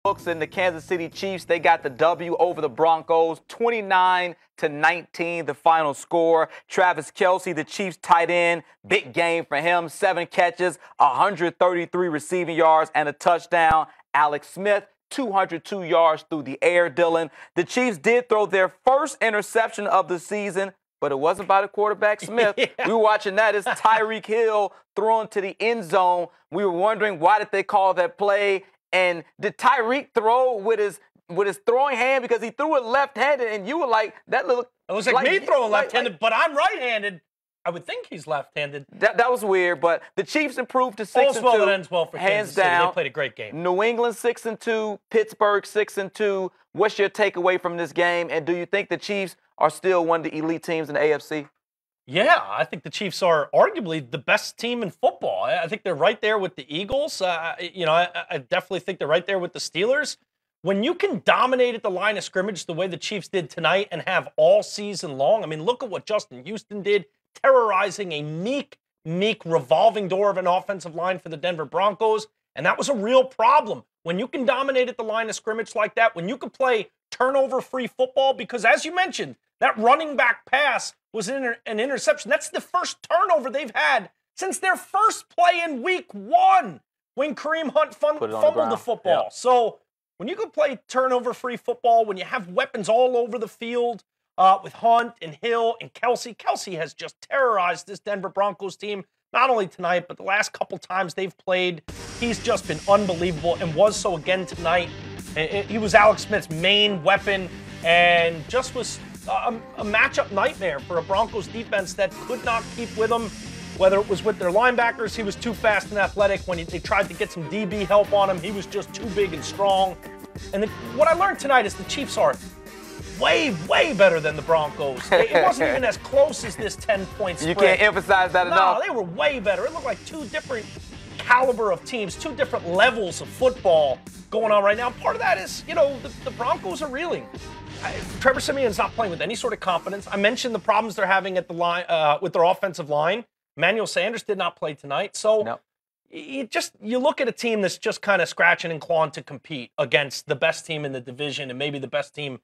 Books and the Kansas City Chiefs, they got the W over the Broncos, 29-19, the final score. Travis Kelce, the Chiefs tight end, big game for him, 7 catches, 133 receiving yards, and a touchdown. Alex Smith, 202 yards through the air, Dylan. The Chiefs did throw their first interception of the season, but it wasn't by the quarterback, Smith. Yeah. We were watching that. It's Tyreek Hill throwing to the end zone. We were wondering, why did they call that play? And did Tyreek throw with his throwing hand because he threw it left-handed? And you were like, that looked it was like me throwing left-handed, but I'm right-handed. I would think he's left-handed. That was weird, but the Chiefs improved to 6-2. All's well that ends well for Kansas City. Down. They played a great game. New England 6-2, Pittsburgh 6-2. What's your takeaway from this game? And do you think the Chiefs are still one of the elite teams in the AFC? Yeah, I think the Chiefs are arguably the best team in football. I think they're right there with the Eagles. I definitely think they're right there with the Steelers. When you can dominate at the line of scrimmage the way the Chiefs did tonight and have all season long, I mean, look at what Justin Houston did, terrorizing a meek revolving door of an offensive line for the Denver Broncos, and that was a real problem. When you can dominate at the line of scrimmage like that, when you can play turnover-free football, because as you mentioned, that running back pass was an interception. That's the first turnover they've had since their first play in week 1 when Kareem Hunt fumbled the football. Yep. So when you can play turnover-free football, when you have weapons all over the field with Hunt and Hill and Kelce. Kelce has just terrorized this Denver Broncos team, not only tonight, but the last couple times they've played. He's just been unbelievable and was so again tonight. He was Alex Smith's main weapon and just was a matchup nightmare for a Broncos defense that could not keep with him, whether it was with their linebackers. He was too fast and athletic. When they tried to get some DB help on him, he was just too big and strong. And what I learned tonight is the Chiefs are way better than the Broncos. It wasn't even as close as this 10-point spread. You can't emphasize that enough. No, they were way better. It looked like two different caliber of teams, two different levels of football going on right now. Part of that is, the Broncos are reeling. Trevor Siemian's not playing with any sort of confidence. I mentioned the problems they're having at the line with their offensive line. Emmanuel Sanders did not play tonight. So no. You look at a team that's just kind of scratching and clawing to compete against the best team in the division and maybe the best team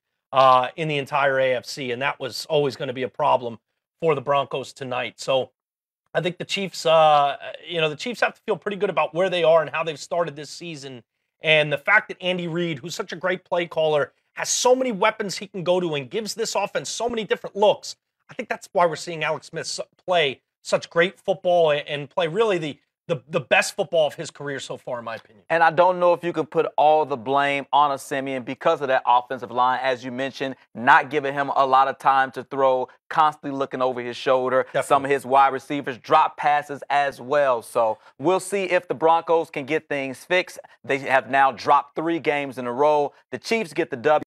in the entire AFC, and that was always going to be a problem for the Broncos tonight. So I think the Chiefs, the Chiefs have to feel pretty good about where they are and how they've started this season. And the fact that Andy Reid, who's such a great play caller, has so many weapons he can go to and gives this offense so many different looks. I think that's why we're seeing Alex Smith play such great football and play really the best football of his career so far, in my opinion. And I don't know if you can put all the blame on a Siemian because of that offensive line, as you mentioned, not giving him a lot of time to throw, constantly looking over his shoulder. Definitely. Some of his wide receivers drop passes as well. So we'll see if the Broncos can get things fixed. They have now dropped 3 games in a row. The Chiefs get the W.